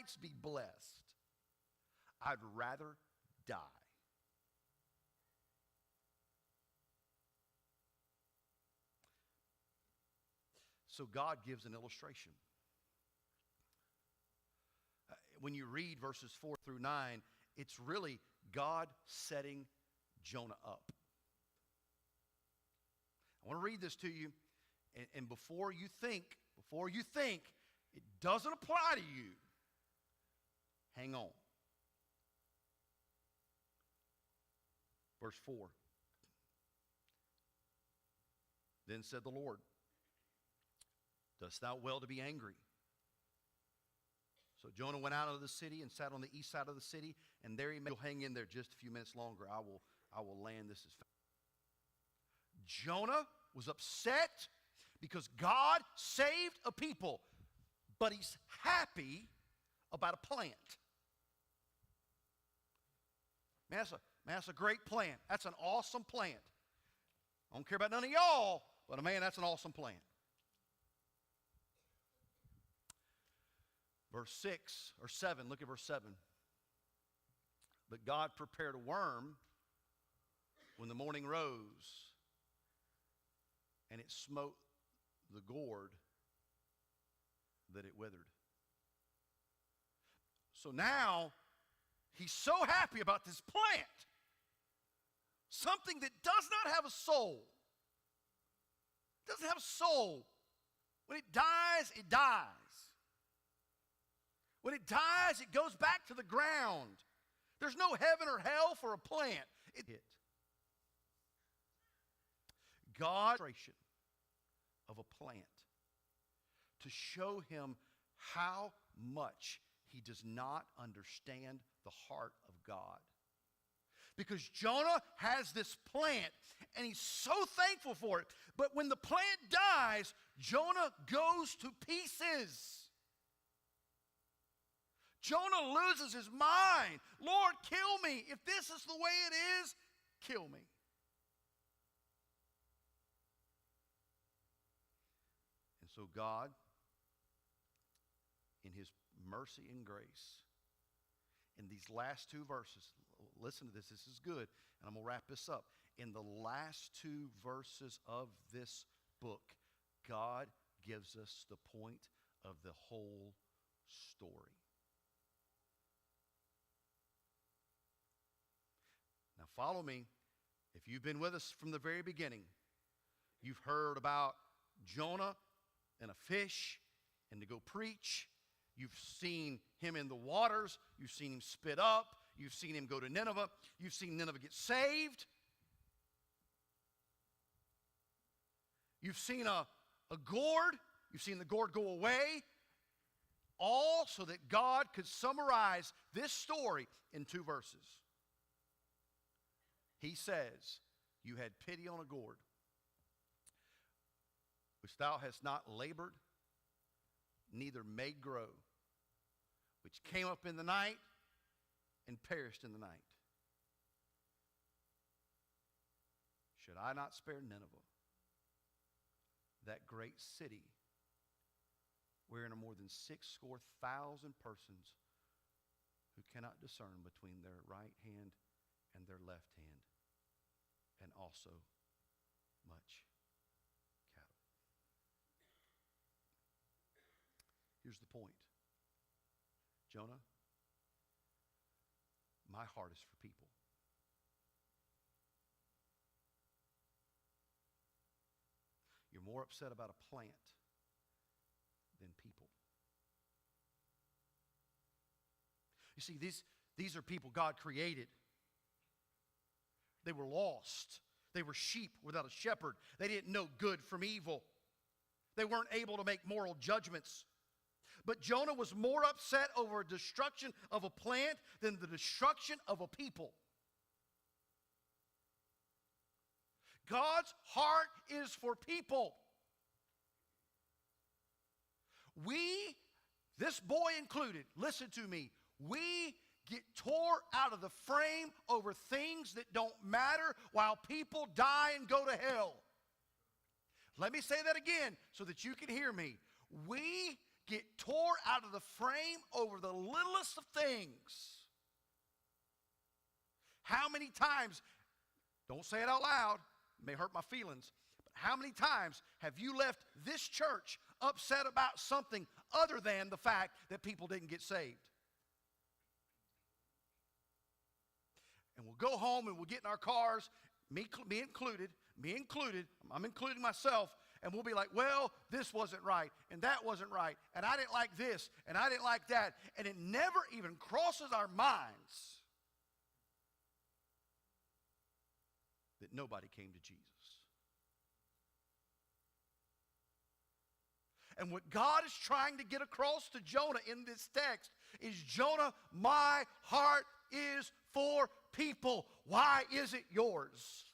Israelites be blessed. I'd rather die. So God gives an illustration. When you read verses 4 through 9, it's really God setting Jonah up. I want to read this to you, and before you think it doesn't apply to you, hang on. Verse 4. Then said the Lord, dost thou well to be angry? So Jonah went out of the city and sat on the east side of the city, and there he may hang in there just a few minutes longer. I will land this as fast. Jonah was upset because God saved a people, but he's happy about a plant. Man, that's a great plant. That's an awesome plant. I don't care about none of y'all, but man, that's an awesome plant. Verse 6 or 7, look at verse 7. But God prepared a worm when the morning rose, and it smote the gourd that it withered. So now he's so happy about this plant, something that does not have a soul. It doesn't have a soul. When it dies, it dies. When it dies, it goes back to the ground. There's no heaven or hell for a plant. God's illustration of a plant to show him how much he does not understand the heart of God. Because Jonah has this plant, and he's so thankful for it. But when the plant dies, Jonah goes to pieces. Jonah loses his mind. Lord, kill me. If this is the way it is, kill me. And so God, in his mercy and grace, in these last two verses, listen to this, this is good, and I'm going to wrap this up. In the last two verses of this book, God gives us the point of the whole story. Now follow me. If you've been with us from the very beginning, you've heard about Jonah and a fish and to go preach. You've seen him in the waters. You've seen him spit up. You've seen him go to Nineveh. You've seen Nineveh get saved. You've seen a gourd. You've seen the gourd go away. All so that God could summarize this story in 2 verses. He says, you had pity on a gourd, which thou hast not labored, neither made grow, which came up in the night and perished in the night. Should I not spare Nineveh, that great city, wherein are more than 600,000 persons who cannot discern between their right hand and their left hand, and also much cattle. Here's the point. Jonah, my heart is for people. You're more upset about a plant than people. You see, these are people God created. They were lost. They were sheep without a shepherd. They didn't know good from evil. They weren't able to make moral judgments. But Jonah was more upset over the destruction of a plant than the destruction of a people. God's heart is for people. We, this boy included, listen to me, we get tore out of the frame over things that don't matter while people die and go to hell. Let me say that again so that you can hear me. We get tore out of the frame over the littlest of things. How many times, don't say it out loud, it may hurt my feelings, but how many times have you left this church upset about something other than the fact that people didn't get saved? And we'll go home and we'll get in our cars, me included, I'm including myself, and we'll be like, well, this wasn't right, and that wasn't right, and I didn't like this, and I didn't like that, and it never even crosses our minds that nobody came to Jesus. And what God is trying to get across to Jonah in this text is, Jonah, my heart is for people. Why is it yours?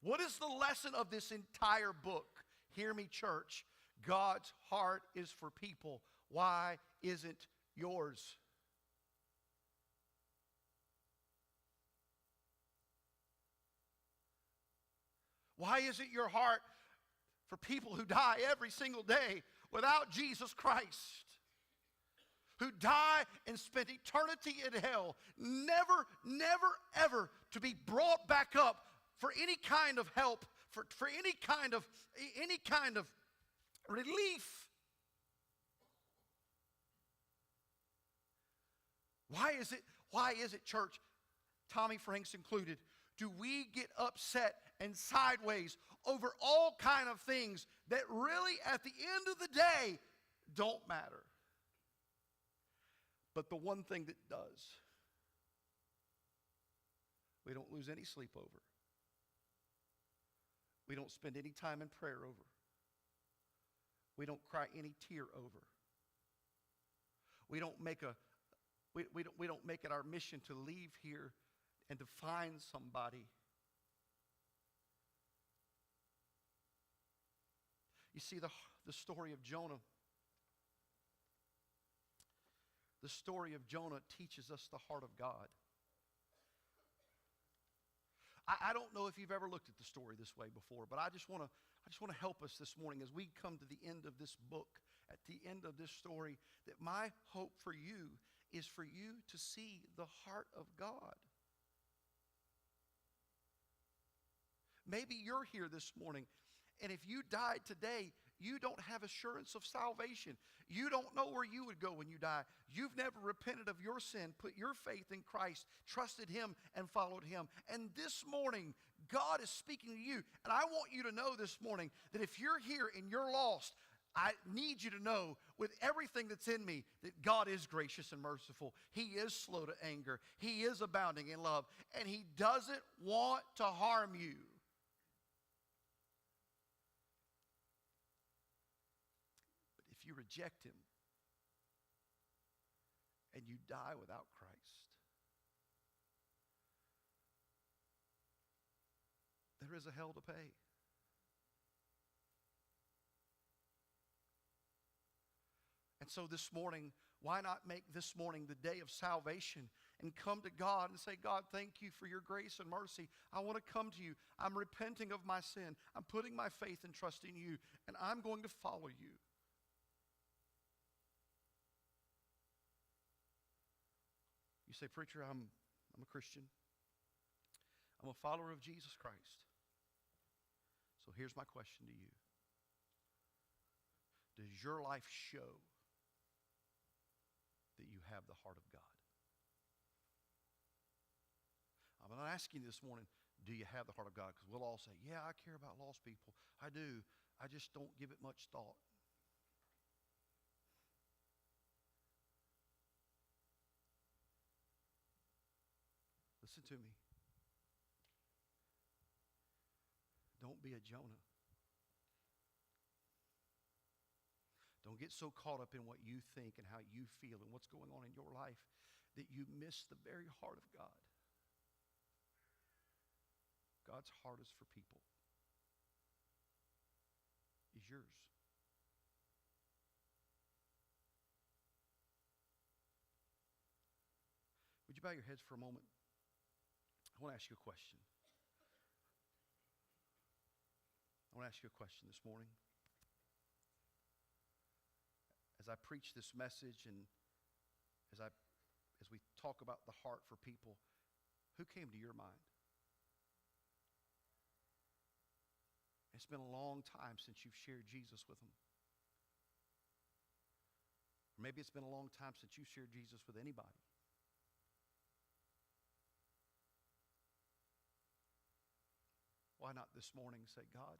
What is the lesson of this entire book? Hear me, church. God's heart is for people. Why isn't yours? Why isn't your heart for people who die every single day without Jesus Christ? Who die and spend eternity in hell, never, ever to be brought back up for any kind of help, for any kind of relief. Why is it, church, Tommy Franks included, do we get upset and sideways over all kind of things that really, at the end of the day, don't matter? But the one thing that does, we don't lose any sleep over. We don't spend any time in prayer over. We don't cry any tear over. We don't make it our mission to leave here and to find somebody. You see, the story of Jonah. The story of Jonah teaches us the heart of God. I don't know if you've ever looked at the story this way before, but I just want to help us this morning as we come to the end of this book, at the end of this story, that my hope for you is for you to see the heart of God. Maybe you're here this morning, and if you died today, you don't have assurance of salvation. You don't know where you would go when you die. You've never repented of your sin, put your faith in Christ, trusted Him, and followed Him. And this morning, God is speaking to you. And I want you to know this morning that if you're here and you're lost, I need you to know with everything that's in me that God is gracious and merciful. He is slow to anger. He is abounding in love. And He doesn't want to harm you. You reject Him and you die without Christ, there is a hell to pay. And so this morning, why not make this morning the day of salvation and come to God and say, God, thank you for your grace and mercy. I want to come to you. I'm repenting of my sin. I'm putting my faith and trust in you, and I'm going to follow you. You say, preacher, I'm a Christian. I'm a follower of Jesus Christ. So here's my question to you. Does your life show that you have the heart of God? I'm not asking you this morning, do you have the heart of God? Because we'll all say, yeah, I care about lost people. I do. I just don't give it much thought. Listen to me. Don't be a Jonah. Don't get so caught up in what you think and how you feel and what's going on in your life that you miss the very heart of God. God's heart is for people. Is yours. Would you bow your heads for a moment? I want to ask you a question. I want to ask you a question this morning. As I preach this message and as we talk about the heart for people, who came to your mind? It's been a long time since you've shared Jesus with them. Or maybe it's been a long time since you shared Jesus with anybody. Why not this morning say, God,